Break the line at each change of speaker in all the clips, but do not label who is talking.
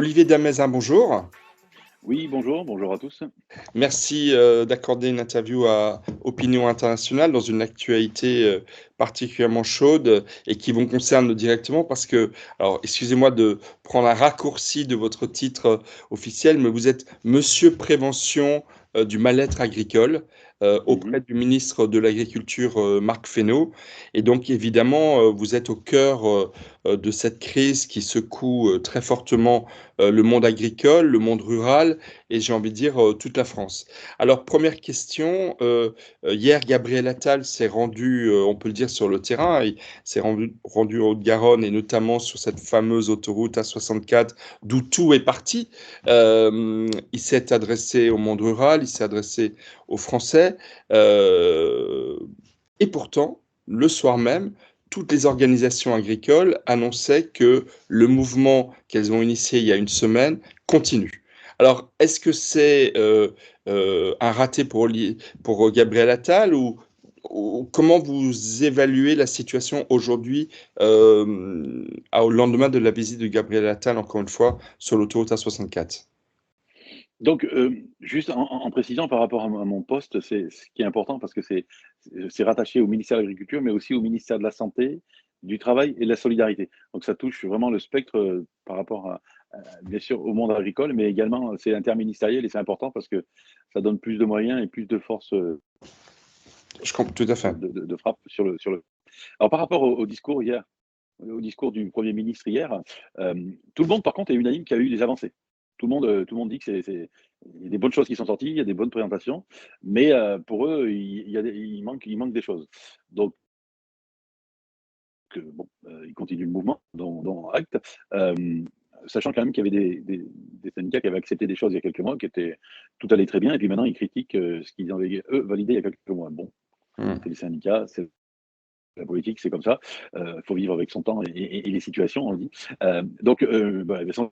Olivier Damezin, bonjour.
Oui, bonjour, bonjour à tous.
Merci d'accorder une interview à Opinion Internationale dans une actualité particulièrement chaude et qui vous concerne directement parce que, alors excusez-moi de prendre un raccourci de votre titre officiel, mais vous êtes Monsieur Prévention du mal-être agricole auprès
Mhm.
du ministre de l'Agriculture Marc Fesneau. Et donc évidemment, vous êtes au cœur de cette crise qui secoue très fortement le monde agricole, le monde rural et j'ai envie de dire toute la France. Alors, première question, hier, Gabriel Attal s'est rendu, on peut le dire, sur le terrain, il s'est rendu en Haute-Garonne et notamment sur cette fameuse autoroute A64 d'où tout est parti. Il s'est adressé au monde rural, il s'est adressé aux Français et pourtant, le soir même, toutes les organisations agricoles annonçaient que le mouvement qu'elles ont initié il y a une semaine continue. Alors, est-ce que c'est un raté pour Gabriel Attal ou comment vous évaluez la situation aujourd'hui au lendemain de la visite de Gabriel Attal, encore une fois, sur l'autoroute A64?
Donc, juste en précisant par rapport à mon poste, c'est ce qui est important parce que c'est rattaché au ministère de l'Agriculture, mais aussi au ministère de la Santé, du Travail et de la Solidarité. Donc ça touche vraiment le spectre, par rapport bien sûr au monde agricole, mais également c'est interministériel et c'est important parce que ça donne plus de moyens et plus de force,
Je comprends tout à fait.
de frappe sur le alors par rapport au discours hier, au discours du Premier ministre hier, tout le monde par contre est unanime qu'il y a eu des avancées. Tout le monde dit que il y a des bonnes choses qui sont sorties, il y a des bonnes présentations, mais pour eux, il manque des choses. Donc bon, ils continuent le mouvement dont acte, sachant quand même qu'il y avait des syndicats qui avaient accepté des choses il y a quelques mois, tout allait très bien et puis maintenant ils critiquent, ce qu'ils avaient, eux, validé il y a quelques mois. Bon,
Hmm.
c'est les syndicats, c'est la politique, c'est comme ça. Il faut vivre avec son temps et les situations, on le dit. Donc, bah, de toute façon,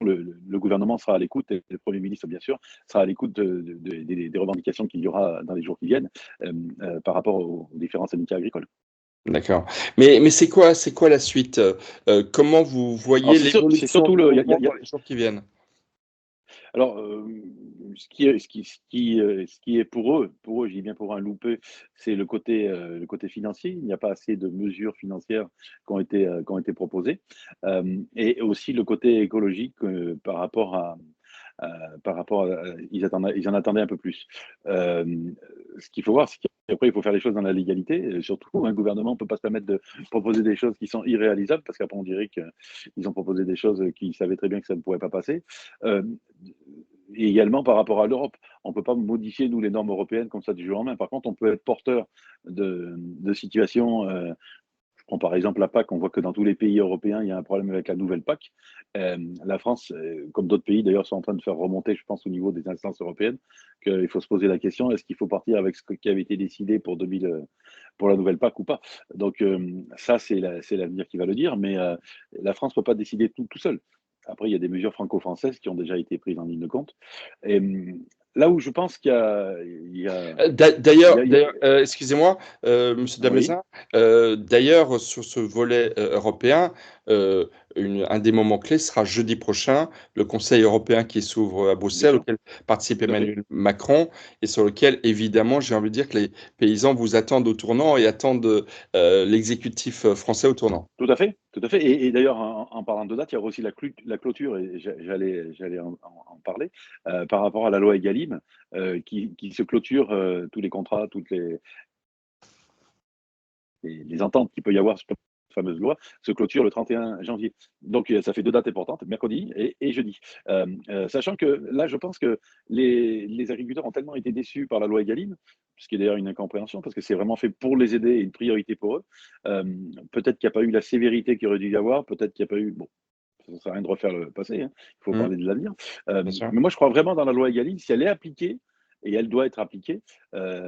le gouvernement sera à l'écoute, et le Premier ministre, bien sûr, sera à l'écoute des revendications qu'il y aura dans les jours qui viennent par rapport aux différents syndicats agricoles.
D'accord. Mais c'est quoi la suite? Comment vous
Alors,
voyez
c'est
l'évolution
surtout
du
le.
mouvement dans les jours qui viennent?
Alors, ce qui est pour eux, je dis bien pour eux, un loupé, c'est le côté financier. Il n'y a pas assez de mesures financières qui ont été proposées. Et aussi le côté écologique, ils en attendaient un peu plus. Ce qu'il faut voir, c'est qu'après, il faut faire les choses dans la légalité. Et surtout, un gouvernement ne peut pas se permettre de proposer des choses qui sont irréalisables, parce qu'après, on dirait qu'ils ont proposé des choses qu'ils savaient très bien que ça ne pourrait pas passer. Euh, et également par rapport à l'Europe. On ne peut pas modifier, nous, les normes européennes comme ça du jour au lendemain. Par contre, on peut être porteur de situations. Je prends par exemple la PAC, on voit que dans tous les pays européens, il y a un problème avec la nouvelle PAC. La France, comme d'autres pays d'ailleurs, sont en train de faire remonter, je pense, au niveau des instances européennes, qu'il faut se poser la question, est-ce qu'il faut partir avec ce qui avait été décidé pour la nouvelle PAC ou pas. Donc ça, c'est l'avenir qui va le dire, mais la France ne peut pas décider tout seul. Après, il y a des mesures franco-françaises qui ont déjà été prises en ligne de compte. Et là où je pense
D'ailleurs, excusez-moi, Monsieur
oui,
Damezin, d'ailleurs, sur ce volet européen, euh, un des moments clés sera jeudi prochain, le Conseil européen qui s'ouvre à
bien
Bruxelles,
sûr,
auquel participe
tout à fait.
Emmanuel Macron, et sur lequel, évidemment, j'ai envie de dire que les paysans vous attendent au tournant et attendent l'exécutif français au tournant.
Tout à fait, tout à fait. Et d'ailleurs, en parlant de date, il y aura aussi la clôture, et j'allais en parler, par rapport à la loi Egalim, qui se clôture, tous les contrats, toutes les ententes qu'il peut y avoir sur cette fameuse loi, se clôture le 31 janvier. Donc, ça fait deux dates importantes, mercredi et jeudi. Sachant que là, je pense que les agriculteurs ont tellement été déçus par la loi Egalim, ce qui est d'ailleurs une incompréhension, parce que c'est vraiment fait pour les aider et une priorité pour eux. Euh, Peut-être qu'il n'y a pas eu la sévérité qu'il aurait dû y avoir, peut-être qu'il n'y a pas eu. Bon, ça ne sert à rien de refaire le passé, hein. Il faut
Hmm,
parler de l'avenir.
bien sûr.
Mais moi, je crois vraiment dans la loi Egalim. Si elle est appliquée, et elle doit être appliquée,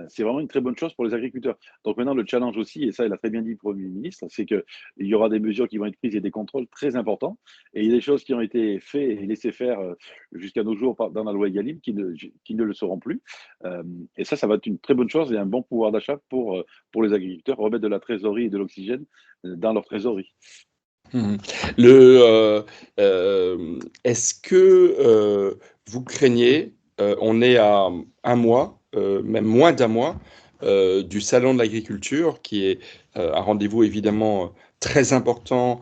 c'est vraiment une très bonne chose pour les agriculteurs. Donc maintenant, le challenge aussi, et ça, il a très bien dit le Premier ministre, c'est qu'il y aura des mesures qui vont être prises et des contrôles très importants. Et il y a des choses qui ont été faites et laissées faire jusqu'à nos jours dans la loi Egalim qui ne le seront plus. Et ça va être une très bonne chose et un bon pouvoir d'achat pour les agriculteurs, remettre de la trésorerie et de l'oxygène dans leur trésorerie.
Mmh. Le, est-ce que, vous craignez, on est à un mois, même moins d'un mois, du salon de l'agriculture qui est, un rendez-vous évidemment, très important,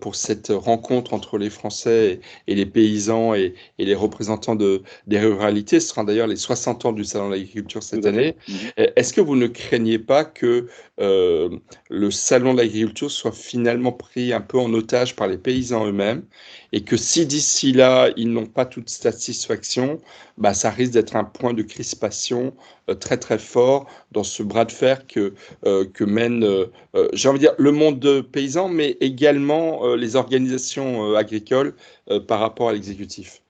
pour cette rencontre entre les Français et les paysans et les représentants des ruralités. Ce sera d'ailleurs les 60 ans du salon de l'agriculture
Tout
cette
à fait.
année. Est-ce que vous ne craignez pas que, heu, le salon de l'agriculture soit finalement pris un peu en otage par les paysans eux-mêmes et que si d'ici là, ils n'ont pas toute satisfaction, bah, ça risque d'être un point de crispation très très fort dans ce bras de fer que mène, j'ai envie de dire, le monde paysan, mais également les organisations agricoles par rapport à l'exécutif.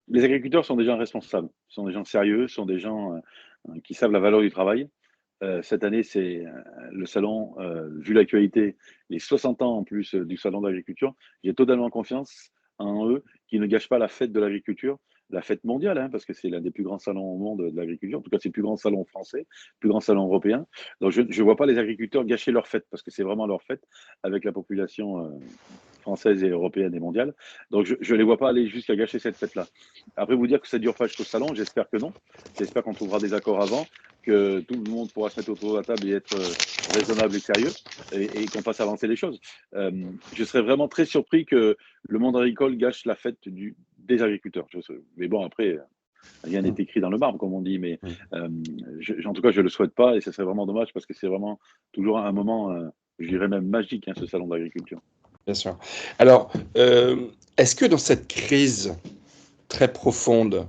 Les agriculteurs sont des gens responsables, sont des gens sérieux, sont des gens qui savent la valeur du travail. Cette année, c'est le salon, vu l'actualité, les 60 ans en plus du salon de l'agriculture. J'ai totalement confiance en eux, qui ne gâchent pas la fête de l'agriculture, la fête mondiale, hein, parce que c'est l'un des plus grands salons au monde de l'agriculture. En tout cas, c'est le plus grand salon français, le plus grand salon européen. Donc, je ne vois pas les agriculteurs gâcher leur fête, parce que c'est vraiment leur fête avec la population française et européenne et mondiale. Donc, je ne les vois pas aller jusqu'à gâcher cette fête-là. Après, vous dire que ça ne dure pas jusqu'au salon, j'espère que non. J'espère qu'on trouvera des accords avant, que tout le monde pourra se mettre autour de la table et être raisonnable et sérieux et qu'on fasse avancer les choses. Je serais vraiment très surpris que le monde agricole gâche la fête des agriculteurs. Mais bon, après, rien n'est
Mmh,
écrit dans le marbre, comme on dit, mais
mmh,
euh, en tout cas, je ne le souhaite pas et ce serait vraiment dommage parce que c'est vraiment toujours un moment, je dirais même magique, hein, ce salon d'agriculture.
bien sûr. Alors, est-ce que dans cette crise très profonde,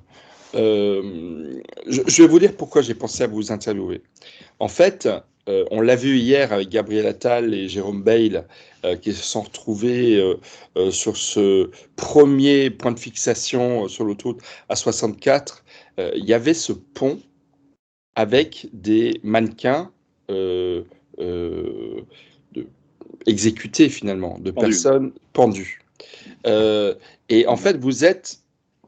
je vais vous dire pourquoi j'ai pensé à vous interviewer. En fait, on l'a vu hier avec Gabriel Attal et Jérôme Bail, qui se sont retrouvés sur ce premier point de fixation sur l'autoroute A64. Il y avait ce pont avec des mannequins euh, euh, de- exécutés finalement, de
Pendu.
personnes pendues. Euh, et en
Mhm.
fait, vous êtes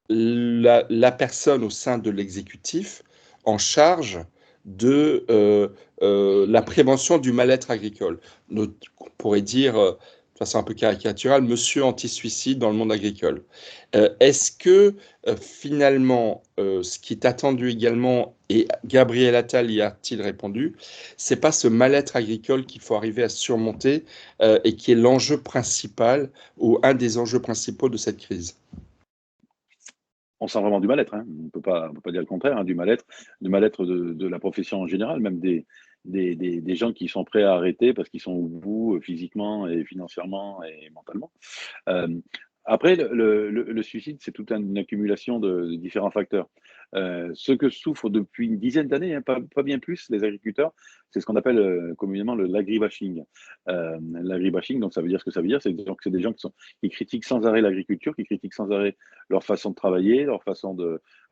la personne au sein de l'exécutif en charge de la prévention du mal-être agricole. On pourrait dire, de façon un peu caricaturale, monsieur anti-suicide dans le monde agricole. Est-ce que finalement, ce qui est attendu également, et Gabriel Attal y a-t-il répondu, c'est pas ce mal-être agricole qu'il faut arriver à surmonter et qui est l'enjeu principal ou un des enjeux principaux de cette crise?
On sent vraiment du mal-être, hein. On peut pas dire le contraire, hein, du mal-être de la profession en général, même des gens qui sont prêts à arrêter parce qu'ils sont au bout physiquement et financièrement et mentalement. Euh, Après, le suicide, c'est toute une accumulation de différents facteurs. Ce que souffrent depuis une dizaine d'années, hein, pas bien plus, les agriculteurs, c'est ce qu'on appelle communément l'agribashing. L'agribashing, donc ça veut dire ce que ça veut dire, c'est des gens qui critiquent sans arrêt l'agriculture, qui critiquent sans arrêt leur façon de travailler, leur façon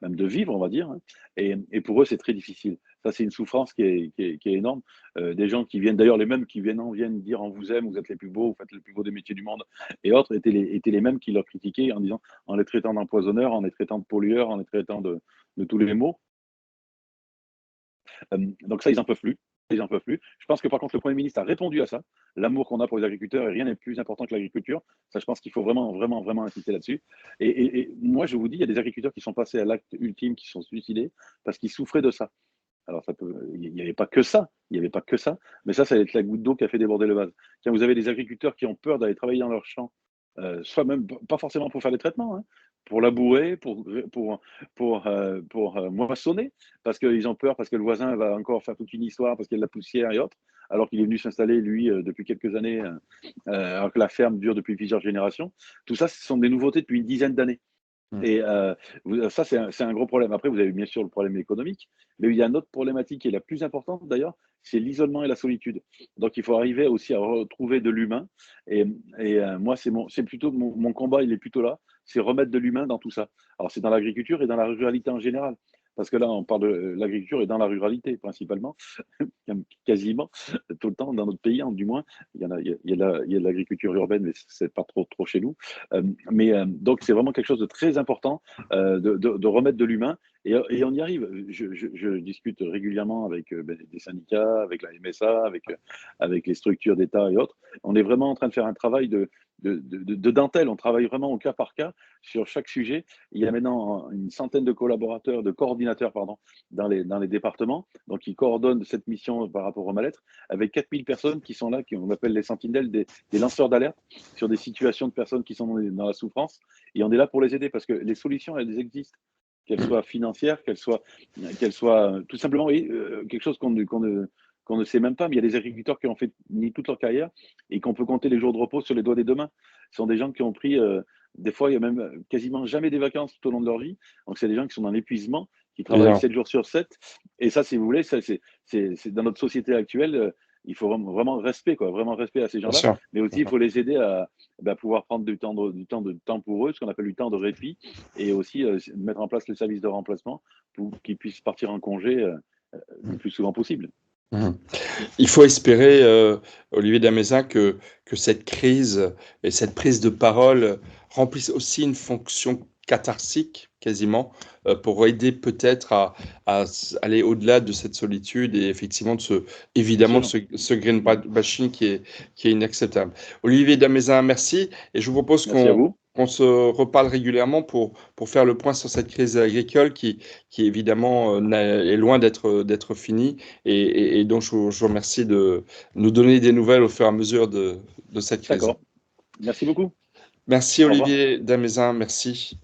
même de vivre, on va dire, hein. Et pour eux, c'est très difficile. Ça, c'est une souffrance qui est énorme. Des gens qui viennent, d'ailleurs, les mêmes qui viennent dire on vous aime, vous êtes les plus beaux, vous faites les plus beaux des métiers du monde et autres étaient les mêmes qui leur critiquaient en disant, en les traitant d'empoisonneurs, en les traitant de pollueurs, en les traitant de tous les maux. Donc ça, ils n'en peuvent plus. Ils n'en peuvent plus. Je pense que par contre, le Premier ministre a répondu à ça. L'amour qu'on a pour les agriculteurs, et rien n'est plus important que l'agriculture. Ça, je pense qu'il faut vraiment, vraiment, vraiment insister là-dessus. Et moi, je vous dis, il y a des agriculteurs qui sont passés à l'acte ultime, qui sont suicidés parce qu'ils souffraient de ça. Alors, il n'y avait pas que ça, il n'y avait pas que ça, mais ça va être la goutte d'eau qui a fait déborder le vase. Quand vous avez des agriculteurs qui ont peur d'aller travailler dans leurs champs, soit même pas forcément pour faire des traitements, hein, pour labourer, pour moissonner, parce qu'ils ont peur, parce que le voisin va encore faire toute une histoire, parce qu'il y a de la poussière et autres, alors qu'il est venu s'installer, lui, depuis quelques années, alors que la ferme dure depuis plusieurs générations. Tout ça, ce sont des nouveautés depuis une dizaine d'années.
Mmh.
Et ça, c'est un gros problème. Après, vous avez bien sûr le problème économique, mais il y a une autre problématique qui est la plus importante d'ailleurs, c'est l'isolement et la solitude. Donc, il faut arriver aussi à retrouver de l'humain. Et, moi, c'est plutôt mon combat, il est plutôt là, c'est remettre de l'humain dans tout ça. Alors, c'est dans l'agriculture et dans la ruralité en général. parce que là, on parle de l'agriculture et dans la ruralité principalement, quasiment tout le temps dans notre pays, du moins. Il y a de l'agriculture urbaine, mais c'est pas trop chez nous. Donc, c'est vraiment quelque chose de très important de remettre de l'humain. Et on y arrive. Je discute régulièrement avec des syndicats, avec la MSA, avec les structures d'État et autres. On est vraiment en train de faire un travail de dentelle. On travaille vraiment au cas par cas sur chaque sujet. Il y a maintenant une centaine de collaborateurs, de coordinateurs, pardon, dans les départements, donc ils coordonnent cette mission par rapport au mal-être, avec 4000 personnes qui sont là, qu'on appelle les sentinelles, des lanceurs d'alerte sur des situations de personnes qui sont dans la souffrance. Et on est là pour les aider parce que les solutions, elles existent, qu'elles soient financières, qu'elles soient tout simplement quelque chose qu'on ne sait même pas, mais il y a des agriculteurs qui ont fait ni toute leur carrière et qu'on peut compter les jours de repos sur les doigts des deux mains. Ce sont des gens qui ont pris, des fois, il y a même quasiment jamais des vacances tout au long de leur vie. Donc, c'est des gens qui sont dans l'épuisement, qui travaillent
Bien,
7 jours sur 7. Et ça, si vous voulez, c'est dans notre société actuelle, il faut vraiment respect, quoi, vraiment respect à ces
bien
gens-là.
sûr.
Mais aussi, il faut les aider à pouvoir prendre du temps pour eux, ce qu'on appelle du temps de répit, et aussi mettre en place les services de remplacement pour qu'ils puissent partir en congé le plus souvent possible.
Mhm. Il faut espérer, Olivier Damézin, que cette crise et cette prise de parole remplissent aussi une fonction catharsique, quasiment, pour aider peut-être à aller au-delà de cette solitude et effectivement évidemment, de
Absolument.
ce green bashing qui est inacceptable. Olivier Damézin, merci. Et je vous propose
Merci à vous.
qu'on se reparle régulièrement pour faire le point sur cette crise agricole qui évidemment est loin d'être finie et donc je vous remercie de nous donner des nouvelles au fur et à mesure de cette crise.
D'accord. Merci beaucoup.
Merci
Au revoir.
Olivier Damézin, merci.